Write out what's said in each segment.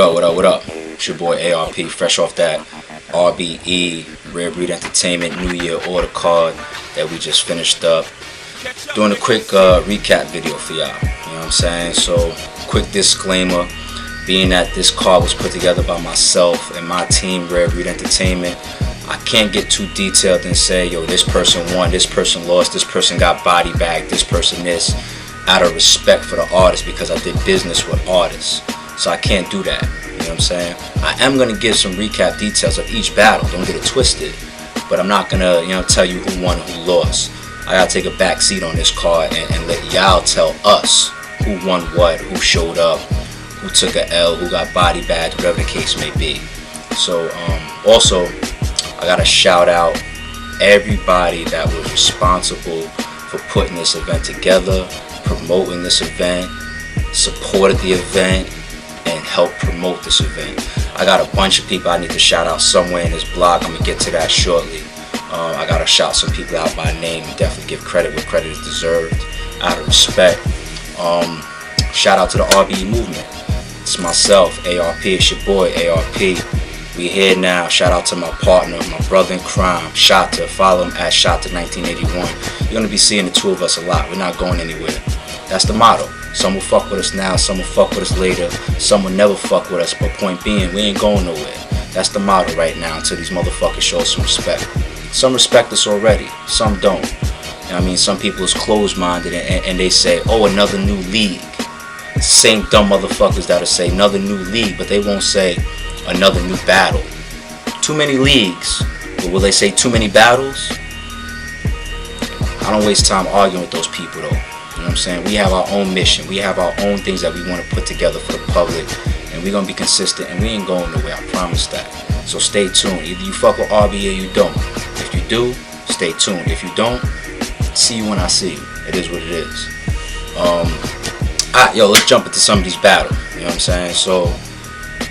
up, what up, what up? It's your boy ARP, fresh off that RBE, Rare Breed Entertainment New Year order card that we just finished up. Doing a quick recap video for y'all, you know what I'm saying? So, quick disclaimer, being that this card was put together by myself and my team, Rare Breed Entertainment, I can't get too detailed and say, yo, this person won, this person lost, this person got body bagged, this person this, out of respect for the artist, because I did business with artists. So I can't do that, you know what I'm saying? I am going to give some recap details of each battle, don't get it twisted, but I'm not going to, tell you who won and who lost. I got to take a back seat on this card and let y'all tell us who won what, who showed up, who took a L, who got body bagged, whatever the case may be. So, also, I got to shout out everybody that was responsible for putting this event together, promoting this event, supported the event, and helped promote this event. I got a bunch of people I need to shout out somewhere in this blog. I'm going to get to that shortly. I got to shout some people out by name and definitely give credit where credit is deserved, out of respect. Shout out to the RBE movement. It's myself, ARP, it's your boy, ARP. We here now. Shout out to my partner, my brother in crime, Shotta. Follow him at Shotta1981. You're going to be seeing the two of us a lot. We're not going anywhere. That's the motto. Some will fuck with us now, some will fuck with us later, some will never fuck with us, but point being, we ain't going nowhere. That's the motto right now until these motherfuckers show some respect. Some respect us already, some don't. You know what I mean? Some people is closed-minded and they say, oh, another new league. Same dumb motherfuckers that'll say another new league, but they won't say another new battle. Too many leagues, but will they say too many battles? I don't waste time arguing with those people though. You know what I'm saying? We have our own mission. We have our own things that we want to put together for the public. And we're going to be consistent and we ain't going nowhere. I promise that. So stay tuned. Either you fuck with RB or you don't. If you do, stay tuned. If you don't, see you when I see you. It is what it is. Alright, yo, let's jump into some of these battles. You know what I'm saying? So,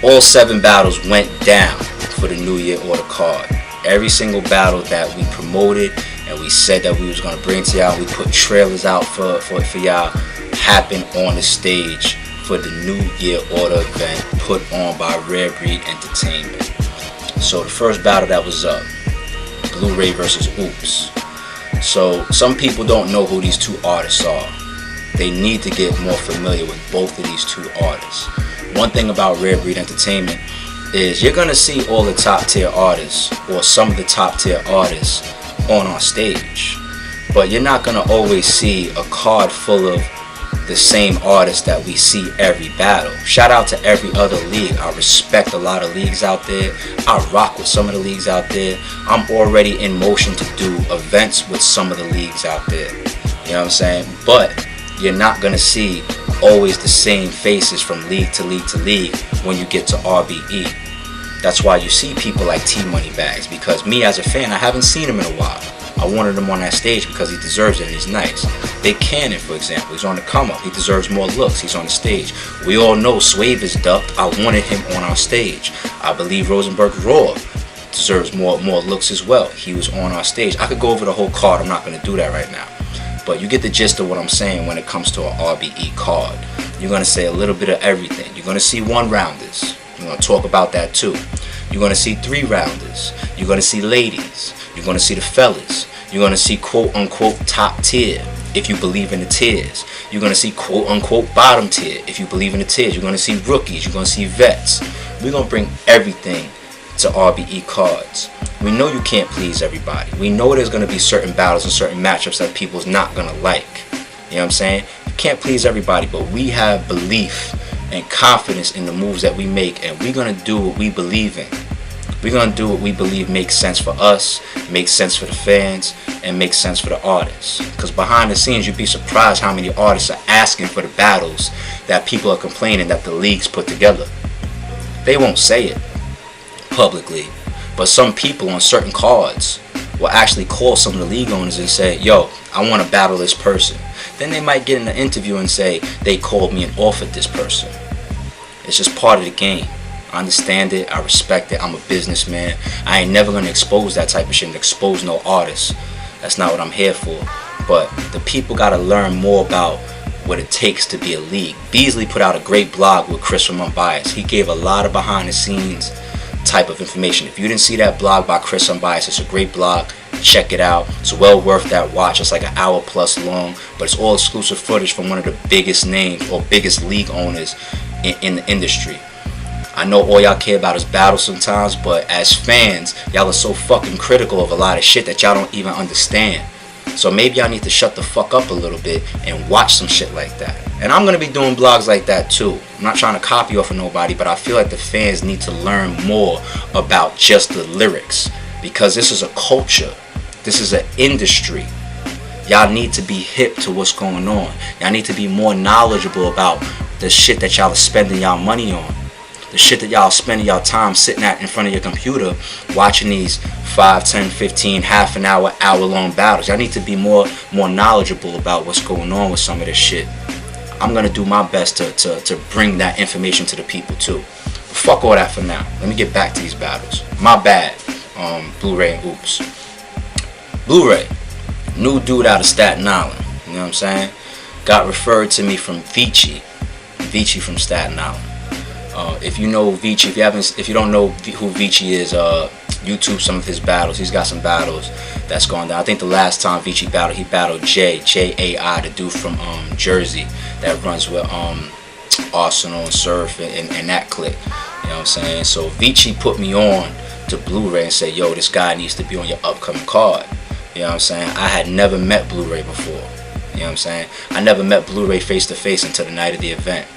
all 7 battles went down for the New Year order card. Every single battle that we promoted and we said that we was going to bring to y'all, we put trailers out for y'all, happened on the stage for the New Year order event put on by Rare Breed Entertainment. So the first battle that was up, Blu Ray versus Ooops. So some people don't know who these two artists are. They need to get more familiar with both of these two artists. One thing about Rare Breed Entertainment is you're going to see all the top tier artists or some of the top tier artists on our stage, but you're not going to always see a card full of the same artists that we see every battle. Shout out to every other league. I respect a lot of leagues out there. I rock with some of the leagues out there. I'm already in motion to do events with some of the leagues out there. You know what I'm saying? But you're not going to see always the same faces from league to league to league when you get to RBE. That's why you see people like T-Money Bagz, because me as a fan, I haven't seen him in a while. I wanted him on that stage because he deserves it and he's nice. Big Kannon, for example, he's on the come up. He deserves more looks. He's on the stage. We all know Swave is ducked. I wanted him on our stage. I believe Rosenburg Raw deserves more looks as well. He was on our stage. I could go over the whole card. I'm not going to do that right now. But you get the gist of what I'm saying when it comes to an RBE card. You're going to say a little bit of everything. You're going to see 1-rounders. We're going to talk about that too. You're going to see 3-rounders. You're going to see ladies. You're going to see the fellas. You're going to see quote-unquote top tier, if you believe in the tiers. You're going to see quote-unquote bottom tier, if you believe in the tiers. You're going to see rookies. You're going to see vets. We're going to bring everything to RBE cards. We know you can't please everybody. We know there's going to be certain battles and certain matchups that people's not going to like. You know what I'm saying? You can't please everybody, but we have belief and confidence in the moves that we make, and we're going to do what we believe in. We're going to do what we believe makes sense for us, makes sense for the fans, and makes sense for the artists. Because behind the scenes, you'd be surprised how many artists are asking for the battles that people are complaining that the leagues put together. They won't say it publicly, but some people on certain cards will actually call some of the league owners and say, yo, I want to battle this person. Then they might get in an interview and say, they called me and offered this person. It's just part of the game. I understand it. I respect it. I'm a businessman. I ain't never going to expose that type of shit and expose no artist. That's not what I'm here for. But the people gotta learn more about what it takes to be a league. Beasley put out a great blog with Chris from Unbiased. He gave a lot of behind the scenes type of information. If you didn't see that blog by Chris Unbiased, it's a great blog. Check it out. It's well worth that watch. It's like an hour plus long, but it's all exclusive footage from one of the biggest names or biggest league owners in the industry. I know all y'all care about is battles sometimes, but as fans, y'all are so fucking critical of a lot of shit that y'all don't even understand. So maybe y'all need to shut the fuck up a little bit and watch some shit like that. And I'm going to be doing blogs like that too. I'm not trying to copy off of nobody, but I feel like the fans need to learn more about just the lyrics. Because this is a culture. This is an industry. Y'all need to be hip to what's going on. Y'all need to be more knowledgeable about the shit that y'all are spending y'all money on. The shit that y'all spending y'all time sitting at in front of your computer watching these 5, 10, 15, half an hour, hour-long battles. Y'all need to be more knowledgeable about what's going on with some of this shit. I'm going to do my best to bring that information to the people too. But fuck all that for now. Let me get back to these battles. My bad. Blu Ray and Ooops. Blu Ray, new dude out of Staten Island. You know what I'm saying? Got referred to me from Vici from Staten Island. If you know Vici, if you don't know who Vici is, YouTube some of his battles. He's got some battles that's going down. I think the last time Vici battled, he battled J.A.I, the dude from Jersey that runs with Arsenal and Surf and that clique. You know what I'm saying? So Vici put me on to Blu Ray and said, yo, this guy needs to be on your upcoming card. You know what I'm saying? I had never met Blu Ray before. You know what I'm saying? I never met Blu Ray face to face until the night of the event.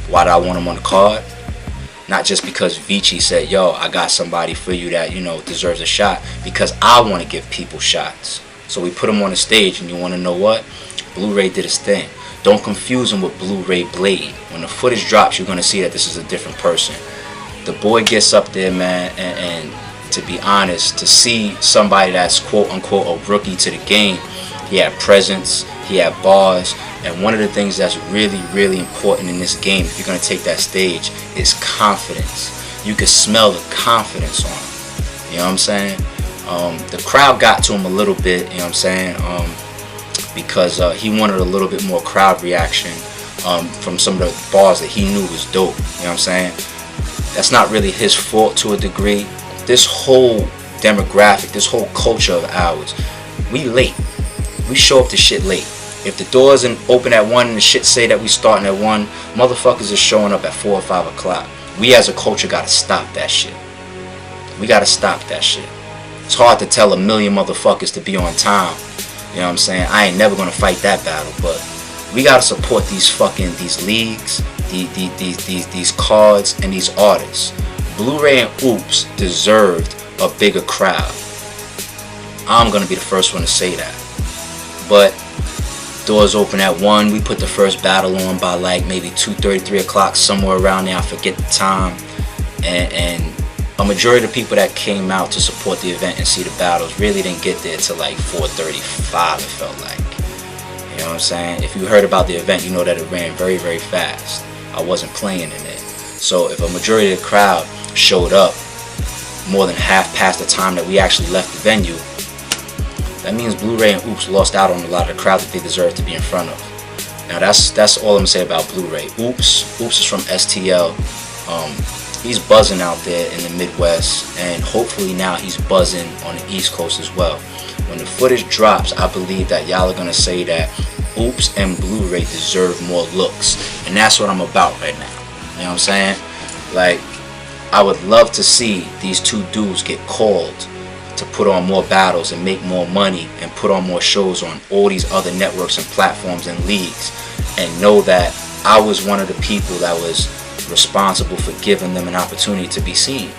Why did I want him on the card? Not just because Vici said, yo, I got somebody for you that, you know, deserves a shot. Because I want to give people shots. So we put him on the stage, and you want to know what? Blu Ray did his thing. Don't confuse him with Blu Ray Blade. When the footage drops, you're going to see that this is a different person. The boy gets up there, man, and to be honest, to see somebody that's quote-unquote a rookie to the game, he had presence, he had bars, and one of the things that's really, really important in this game, if you're going to take that stage, is confidence. You can smell the confidence on him. You know what I'm saying? The crowd got to him a little bit, you know what I'm saying, because he wanted a little bit more crowd reaction from some of the bars that he knew was dope. You know what I'm saying? That's not really his fault to a degree. This whole demographic, this whole culture of ours, we late. We show up to shit late. If the doors and open at 1 and the shit say that we starting at 1, motherfuckers are showing up at 4 or 5 o'clock. We as a culture gotta stop that shit. We gotta stop that shit. It's hard to tell a million motherfuckers to be on time. You know what I'm saying? I ain't never gonna fight that battle, but we gotta support these leagues, these cards, and these artists. Blu Ray and Ooops deserved a bigger crowd. I'm gonna be the first one to say that. But doors open at 1. We put the first battle on by like maybe 2:30, 3 o'clock, somewhere around there. I forget the time. And a majority of the people that came out to support the event and see the battles really didn't get there till like 4:35, it felt like. You know what I'm saying? If you heard about the event, you know that it ran very, very fast. I wasn't playing in it. So if a majority of the crowd showed up more than half past the time that we actually left the venue, that means Blu Ray and Ooops lost out on a lot of the crowd that they deserve to be in front of. Now that's all I'm gonna say about Blu Ray. Ooops is from STL. He's buzzing out there in the Midwest, and hopefully now he's buzzing on the East Coast as well. When the footage drops, I believe that y'all are gonna say that Ooops and Blu Ray deserve more looks, and that's what I'm about right now. You know what I'm saying? Like, I would love to see these two dudes get called to put on more battles and make more money and put on more shows on all these other networks and platforms and leagues, and know that I was one of the people that was responsible for giving them an opportunity to be seen.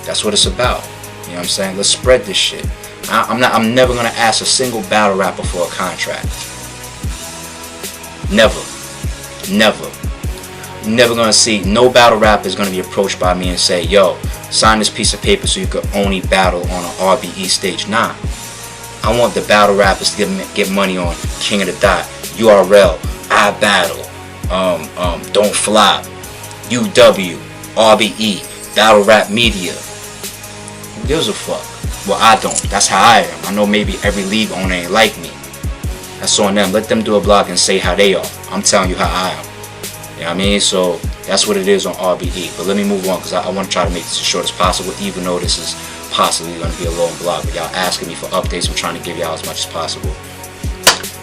That's what it's about. You know what I'm saying? Let's spread this shit. I'm never gonna ask a single battle rapper for a contract. Never. You're never gonna see no battle rapper is gonna be approached by me and say, yo, sign this piece of paper so you could only battle on an RBE stage. Nah. I want the battle rappers to get money on King of the Dot, URL, I Battle, Don't Flop, UW, RBE, Battle Rap Media. Who gives a fuck? Well, I don't. That's how I am. I know maybe every league owner ain't like me. That's on them. Let them do a blog and say how they are. I'm telling you how I am. You know what I mean? So that's what it is on RBE. But let me move on because I want to try to make this as short as possible, even though this is possibly going to be a long blog. But y'all asking me for updates. I'm trying to give y'all as much as possible.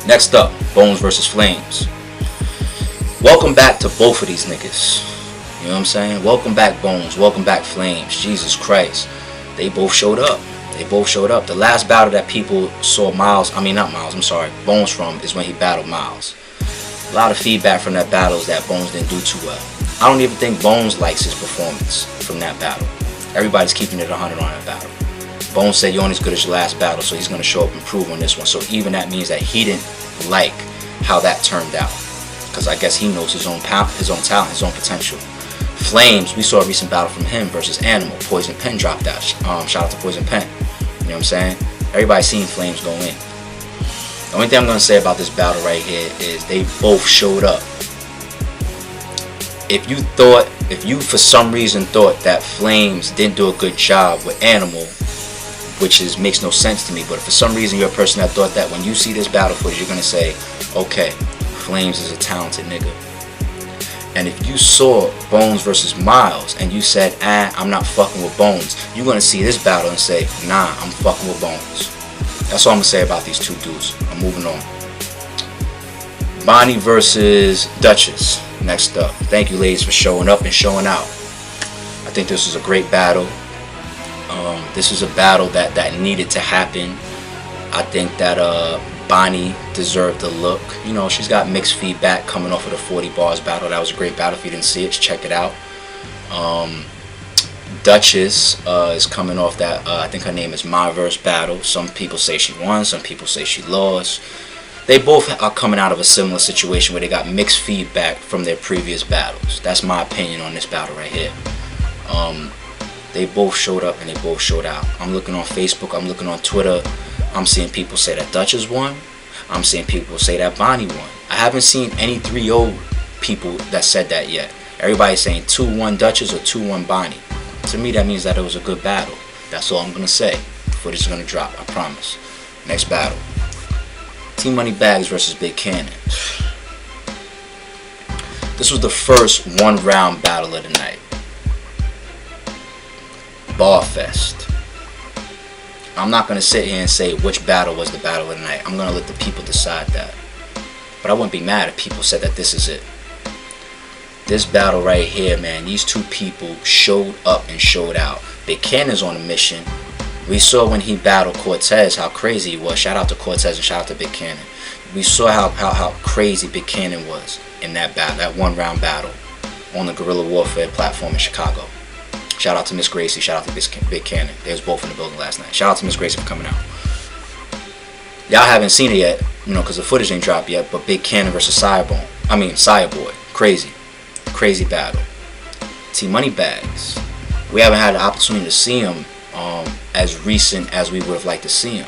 Next up, Bones versus Flamez. Welcome back to both of these niggas. You know what I'm saying? Welcome back, Bones. Welcome back, Flamez. Jesus Christ. They both showed up. They both showed up. The last battle that people saw Bones from is when he battled Miles. A lot of feedback from that battle is that Bones didn't do too well. I don't even think Bones likes his performance from that battle. Everybody's keeping it 100 on that battle. Bones said you're only as good as your last battle, so he's going to show up and prove on this one. So even that means that he didn't like how that turned out. Because I guess he knows his own talent, his own potential. Flamez, we saw a recent battle from him versus Animal. Poison Pen dropped out. Shout out to Poison Pen. You know what I'm saying? Everybody's seen Flamez go in. The only thing I'm going to say about this battle right here is they both showed up. If you for some reason thought that Flamez didn't do a good job with Animal, which makes no sense to me, but if for some reason you're a person that thought that, when you see this battle footage, you're going to say, okay, Flamez is a talented nigga. And if you saw Bones versus Miles and you said, I'm not fucking with Bones, you're going to see this battle and say, nah, I'm fucking with Bones. That's all I'm going to say about these two dudes. I'm moving on. Bonnie versus Dutchess. Next up. Thank you, ladies, for showing up and showing out. I think this was a great battle. This is a battle that needed to happen. I think that Bonnie deserved the look. You know, she's got mixed feedback coming off of the 40 bars battle. That was a great battle. If you didn't see it, check it out. Dutchess is coming off that, I think her name is My Verse battle. Some people say she won, some people say she lost. They both are coming out of a similar situation where they got mixed feedback from their previous battles. That's my opinion on this battle right here. They both showed up and they both showed out. I'm looking on Facebook, I'm looking on Twitter. I'm seeing people say that Dutchess won. I'm seeing people say that Bonnie won. I haven't seen any 3-0 people that said that yet. Everybody's saying 2-1 Dutchess or 2-1 Bonnie. To me, that means that it was a good battle. That's all I'm going to say. Footage is going to drop, I promise. Next battle. Team Money Bagz versus Big Kannon. This was the first one-round battle of the night. Bar Fest. I'm not going to sit here and say which battle was the battle of the night. I'm going to let the people decide that. But I wouldn't be mad if people said that this is it. This battle right here, man, these two people showed up and showed out. Big Cannon's on a mission. We saw when he battled Cortez how crazy he was. Shout out to Cortez and shout out to Big Kannon. We saw how crazy Big Kannon was in that battle, that one-round battle on the Guerrilla Warfare platform in Chicago. Shout out to Miss Gracie, shout out to Big Kannon. They was both in the building last night. Shout out to Miss Gracie for coming out. Y'all haven't seen it yet, you know, because the footage ain't dropped yet, but Big Kannon versus Fireboy. Crazy. Crazy battle. Team Money Bagz. We haven't had the opportunity to see him as recent as we would have liked to see him.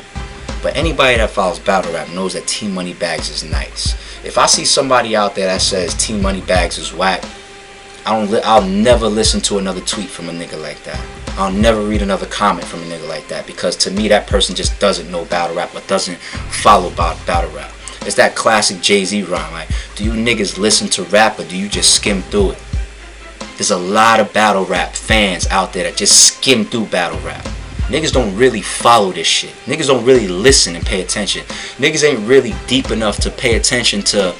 But anybody that follows battle rap knows that Team Money Bagz is nice. If I see somebody out there that says Team Money Bagz is whack, I'll never listen to another tweet from a nigga like that. I'll never read another comment from a nigga like that, because to me that person just doesn't know battle rap or doesn't follow battle rap. It's that classic Jay-Z rhyme, like, do you niggas listen to rap or do you just skim through it? There's a lot of battle rap fans out there that just skim through battle rap. Niggas don't really follow this shit. Niggas don't really listen and pay attention. Niggas ain't really deep enough to pay attention to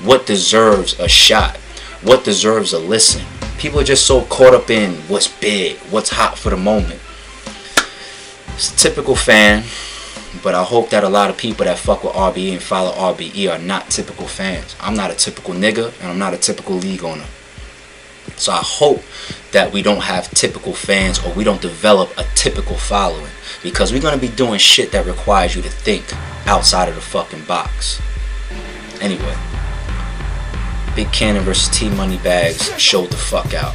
what deserves a shot, what deserves a listen. People are just so caught up in what's big, what's hot for the moment. It's a typical fan, but I hope that a lot of people that fuck with RBE and follow RBE are not typical fans. I'm not a typical nigga, and I'm not a typical league owner. So I hope that we don't have typical fans, or we don't develop a typical following, because we're going to be doing shit that requires you to think outside of the fucking box. Anyway, Big Kannon versus Team Money Bagz showed the fuck out.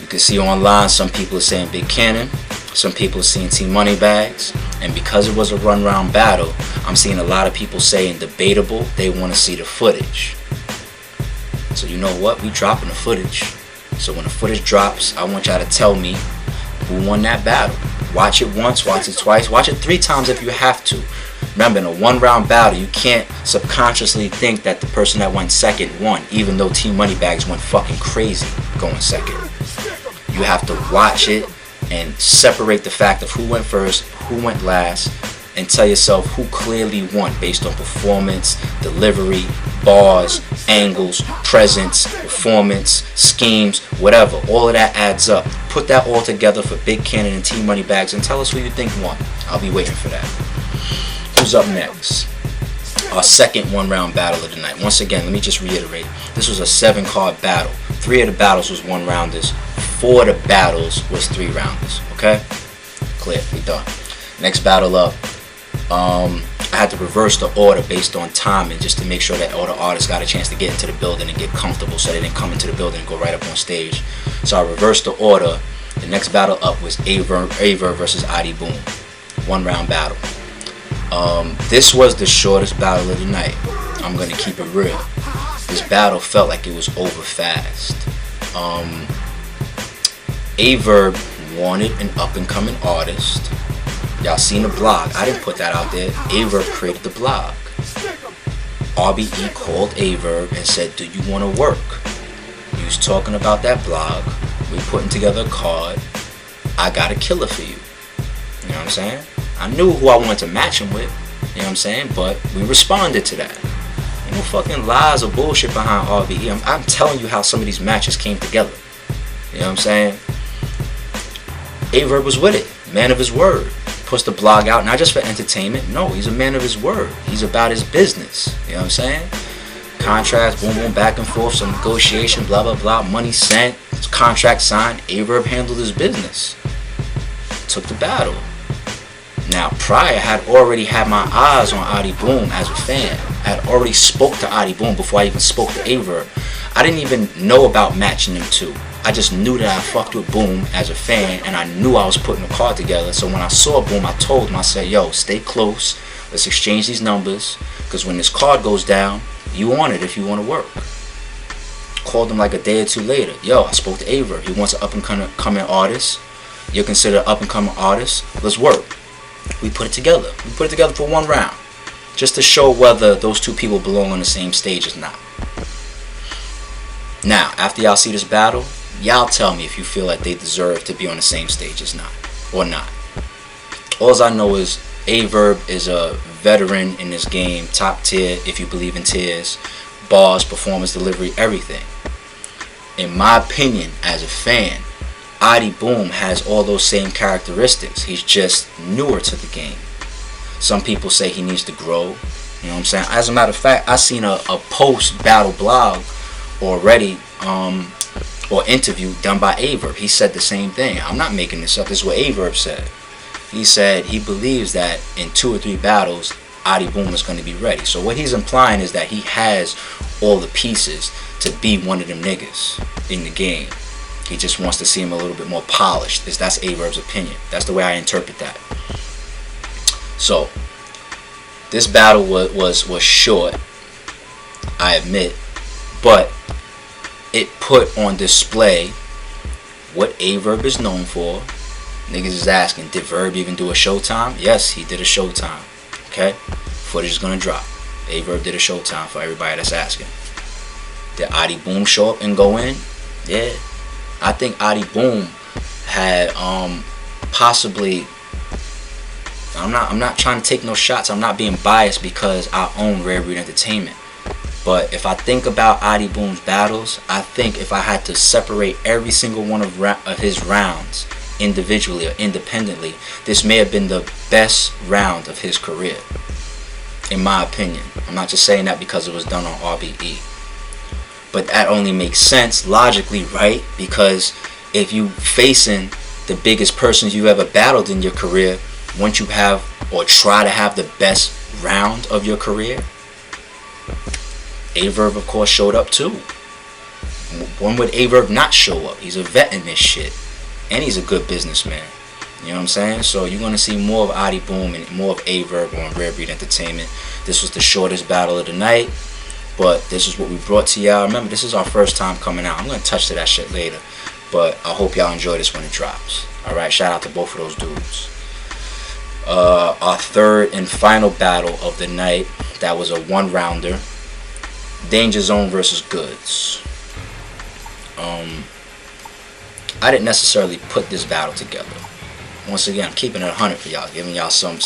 You can see online some people are saying Big Kannon, some people are saying Team Money Bagz, and because it was a run-round battle, I'm seeing a lot of people saying debatable, they want to see the footage. So you know what? We dropping the footage. So when the footage drops, I want y'all to tell me who won that battle. Watch it once, watch it twice, watch it 3 times if you have to. Remember, in a 1-round battle, you can't subconsciously think that the person that went second won, even though Team Moneybags went fucking crazy going second. You have to watch it and separate the fact of who went first, who went last, and tell yourself who clearly won based on performance, delivery, bars, angles, presence, performance, schemes, whatever. All of that adds up. Put that all together for Big Kannon and Team Moneybags and tell us who you think won. I'll be waiting for that. Who's up next? Our second 1-round battle of the night. Once again, let me just reiterate. This was a 7-card battle. 3 of the battles was 1-rounders. 4 of the battles was 3-rounders. Okay? Clear. We done. Next battle up. I had to reverse the order based on timing just to make sure that all the artists got a chance to get into the building and get comfortable so they didn't come into the building and go right up on stage. So I reversed the order. The next battle up was Verb versus Adi Boom. 1-round battle. This was the shortest battle of the night. I'm going to keep it real. This battle felt like it was over fast. Verb wanted an up-and-coming artist. Y'all seen the blog. I didn't put that out there. Verb created the blog. RBE called Verb and said, do you want to work? He was talking about that blog. We putting together a card. I got a killer for you. You know what I'm saying? I knew who I wanted to match him with. You know what I'm saying? But we responded to that. Ain't no fucking lies or bullshit behind RBE. I'm telling you how some of these matches came together. You know what I'm saying? Verb was with it. Man of his word. Puts the blog out not just for entertainment. No, he's a man of his word. He's about his business. You know what I'm saying? Contracts, boom, boom, back and forth, some negotiation, blah, blah, blah. Money sent, contract signed. Verb handled his business. Took the battle. Now, prior, I had already had my eyes on Adi Boom as a fan. I had already spoke to Adi Boom before I even spoke to Verb. I didn't even know about matching them two. I just knew that I fucked with Boom as a fan, and I knew I was putting a card together. So when I saw Boom, I told him, I said, yo, stay close. Let's exchange these numbers, because when this card goes down, you want it if you want to work. Called him like a day or 2 later. Yo, I spoke to Verb. He wants an up-and-coming artist. You're considered an up-and-coming artist. Let's work. We put it together. We put it together for 1 round. Just to show whether those 2 people belong on the same stage or not. Now, after y'all see this battle, y'all tell me if you feel like they deserve to be on the same stage as not. Or not. All I know is Verb is a veteran in this game. Top tier, if you believe in tiers. Bars, performance, delivery, everything. In my opinion, as a fan, Adi Boom has all those same characteristics. He's just newer to the game. Some people say he needs to grow. You know what I'm saying? As a matter of fact, I seen a post-battle blog already, or interview done by Verb. He said the same thing. I'm not making this up. This is what Verb said. He said he believes that in 2 or 3 battles, Adi Boom is going to be ready. So what he's implying is that he has all the pieces to be one of them niggas in the game. He just wants to see him a little bit more polished. That's Verb's opinion. That's the way I interpret that. So, this battle was short, I admit, but it put on display what Verb is known for. Niggas is asking, did Verb even do a Showtime? Yes, he did a Showtime. Okay? Footage is gonna drop. Verb did a Showtime for everybody that's asking. Did Adi Boom show up and go in? Yeah. I think Adi Boom had possibly, I'm not trying to take no shots. I'm not being biased because I own Rare Breed Entertainment. But if I think about Adi Boom's battles, I think if I had to separate every single one of his rounds individually or independently, this may have been the best round of his career, in my opinion. I'm not just saying that because it was done on RBE. But that only makes sense logically, right? Because if you facing the biggest persons you ever battled in your career, once you have or try to have the best round of your career, Verb of course showed up too. When would Verb not show up? He's a vet in this shit. And he's a good businessman. You know what I'm saying? So you're going to see more of Adi Boom and more of Verb on Rare Breed Entertainment. This was the shortest battle of the night. But this is what we brought to y'all. Remember, this is our first time coming out. I'm going to touch to that shit later. But I hope y'all enjoy this when it drops. Alright, shout out to both of those dudes. Our third and final battle of the night, that was a 1-rounder. Danger Zone versus Goodz. I didn't necessarily put this battle together. Once again, I'm keeping it 100 for y'all, giving y'all some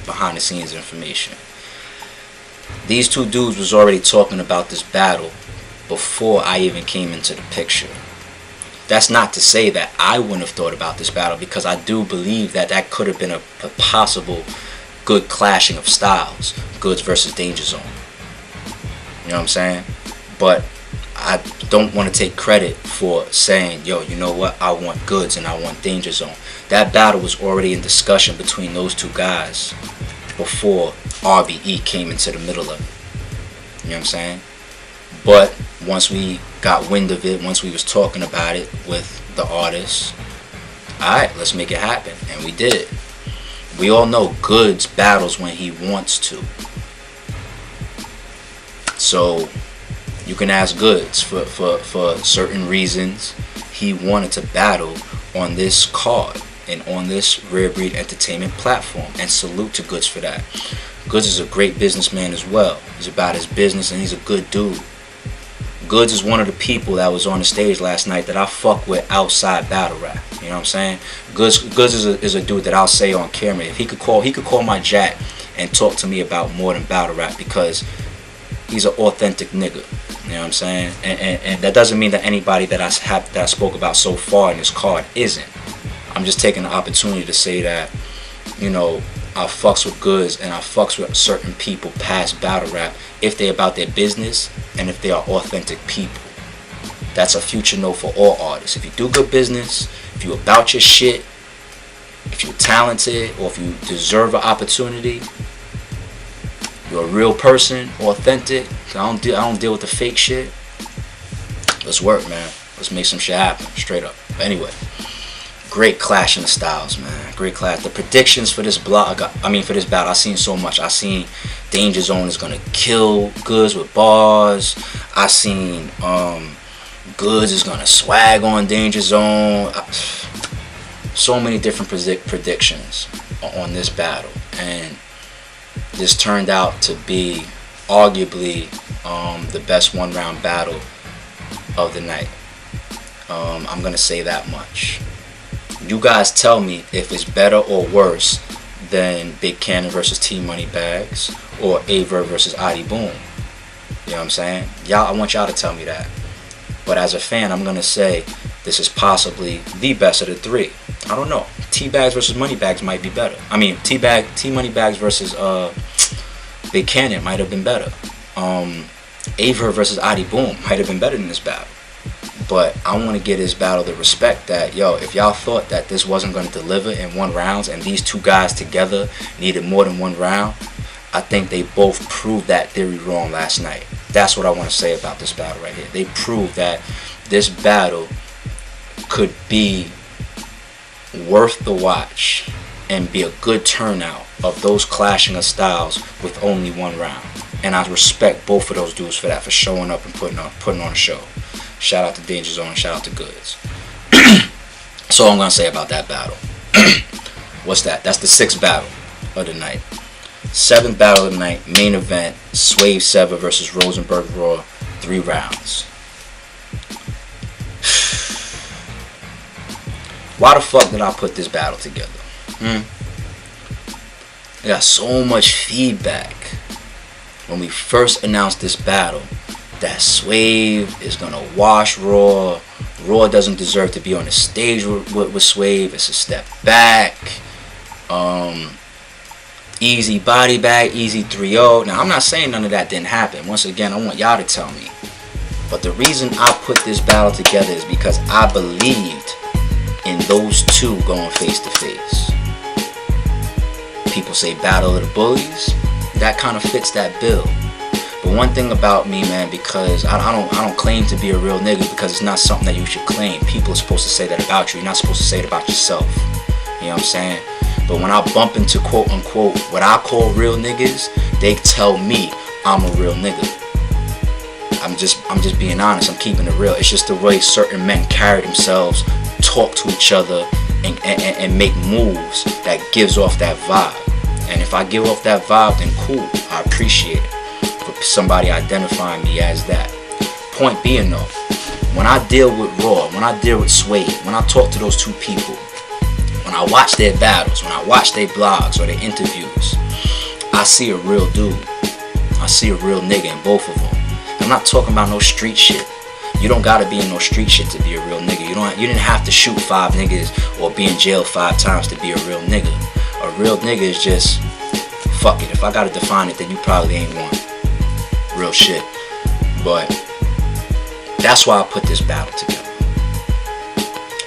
behind the scenes information. These two dudes was already talking about this battle before I even came into the picture. That's not to say that I wouldn't have thought about this battle, because I do believe that that could have been a possible good clashing of styles. Goodz versus Danger Zone. You know what I'm saying? But I don't want to take credit for saying, yo, you know what, I want Goodz and I want Danger Zone. That battle was already in discussion between those two guys before RBE came into the middle of it. You know what I'm saying? But once we got wind of it, once we was talking about it with the artists, alright, let's make it happen. And we did. We all know Goodz battles when he wants to. So you can ask Goodz for certain reasons he wanted to battle on this card and on this Rare Breed Entertainment platform, and salute to Goodz for that. Goodz is a great businessman as well. He's about his business and he's a good dude. Goodz is one of the people that was on the stage last night that I fuck with outside battle rap. You know what I'm saying? Goodz is a dude that I'll say on camera, if he could call my jack and talk to me about more than battle rap, because he's an authentic nigga. You know what I'm saying? And that doesn't mean that anybody that I spoke about so far in this card isn't. I'm just taking the opportunity to say that, you know, I fucks with Goodz and I fucks with certain people past battle rap if they about their business and if they are authentic people. That's a future note for all artists. If you do good business, if you about your shit, if you're talented, or if you deserve an opportunity, you're a real person, authentic. I don't deal with the fake shit. Let's work, man. Let's make some shit happen, straight up. But anyway, great clash in the styles, man. Great clash. The predictions for this for this battle, I seen so much. I seen Danger Zone is gonna kill Goodz with bars. I seen Goodz is gonna swag on Danger Zone. So many different predictions on this battle, and this turned out to be arguably the best 1-round battle of the night. I'm gonna say that much. You guys tell me if it's better or worse than Big Kannon versus T Money Bagz or Verb versus Adi Boom. You know what I'm saying? Y'all, I want y'all to tell me that. But as a fan, I'm gonna say this is possibly the best of the three. I don't know. T Bagz versus Money Bagz might be better. I mean, T Money Bagz versus Big Kannon might have been better. Verb versus Adi Boom might have been better than this battle. But I want to give this battle the respect that, yo, if y'all thought that this wasn't going to deliver in 1 round and these two guys together needed more than 1 round, I think they both proved that theory wrong last night. That's what I want to say about this battle right here. They proved that this battle could be worth the watch and be a good turnout of those clashing of styles with only 1 round. And I respect both of those dudes for that, for showing up and putting on a show. Shout out to Danger Zone, shout out to Goodz. That's all I'm going to say about that battle. What's that? That's the 6th battle of the night. 7th battle of the night, main event, Swave Sevah versus Rosenburg Raw, 3 rounds. Why the fuck did I put this battle together? I got so much feedback when we first announced this battle that Swave is gonna wash Raw. Raw doesn't deserve to be on the stage with Swave. It's a step back. Easy body bag, easy 3-0. Now I'm not saying none of that didn't happen. Once again, I want y'all to tell me. But the reason I put this battle together is because I believed in those two going face to face. People say battle of the bullies. That kind of fits that bill. But one thing about me, man, because I don't claim to be a real nigga, because it's not something that you should claim. People are supposed to say that about you. You're not supposed to say it about yourself. You know what I'm saying? But when I bump into quote unquote what I call real niggas, they tell me I'm a real nigga. I'm just being honest. I'm keeping it real. It's just the way certain men carry themselves, talk to each other, and make moves that gives off that vibe. And if I give off that vibe, then cool, I appreciate it for somebody identifying me as that. Point being though, when I deal with Raw, when I deal with Swave, when I talk to those two people, when I watch their battles, when I watch their blogs or their interviews, I see a real dude. I see a real nigga in both of them. I'm not talking about no street shit. You don't gotta be in no street shit to be a real nigga. You didn't have to shoot 5 niggas or be in jail 5 times to be a real nigga. A real nigga is just, fuck it. If I gotta define it, then you probably ain't one. Real shit. But that's why I put this battle together.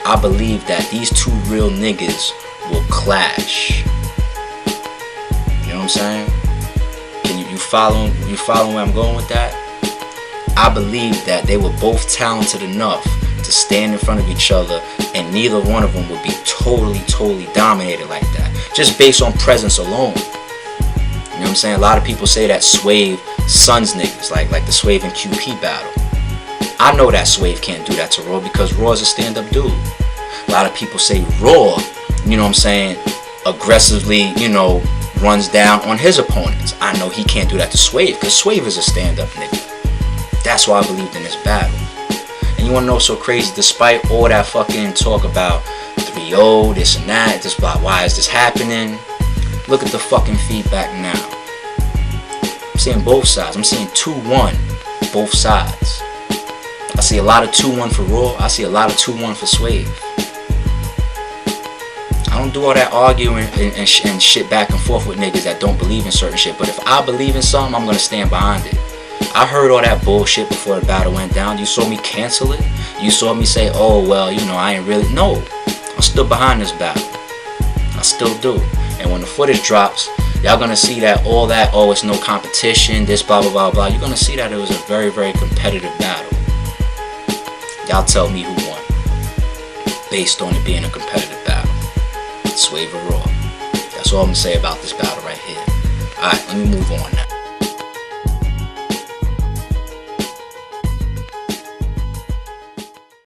I believe that these two real niggas will clash. You know what I'm saying? Can you follow where I'm going with that? I believe that they were both talented enough to stand in front of each other, and neither one of them would be totally dominated like that, just based on presence alone. You know what I'm saying? A lot of people say that Swave sons niggas, like the Swave and QP battle. I know that Swave can't do that to Raw because Raw is a stand-up dude. A lot of people say Raw, you know what I'm saying, aggressively, you know, runs down on his opponents. I know he can't do that to Swave because Swave is a stand-up nigga. That's why I believed in this battle. And you wanna know what's so crazy? Despite all that fucking talk about 3-0, this and that, this blah, why is this happening? Look at the fucking feedback now. I'm seeing both sides. I'm seeing 2-1 both sides. I see a lot of 2-1 for Raw. I see a lot of 2-1 for Swave. I don't do all that arguing and shit back and forth with niggas that don't believe in certain shit. But if I believe in something, I'm gonna stand behind it. I heard all that bullshit before the battle went down. You saw me cancel it. You saw me say, oh, well, you know, I ain't really. No, I'm still behind this battle. I still do. And when the footage drops, y'all gonna see that all that, oh, it's no competition, this blah, blah, blah, blah. You're gonna see that it was a very, very competitive battle. Y'all tell me who won based on it being a competitive battle. Swave or Raw. That's all I'm gonna say about this battle right here. Alright, let me move on now.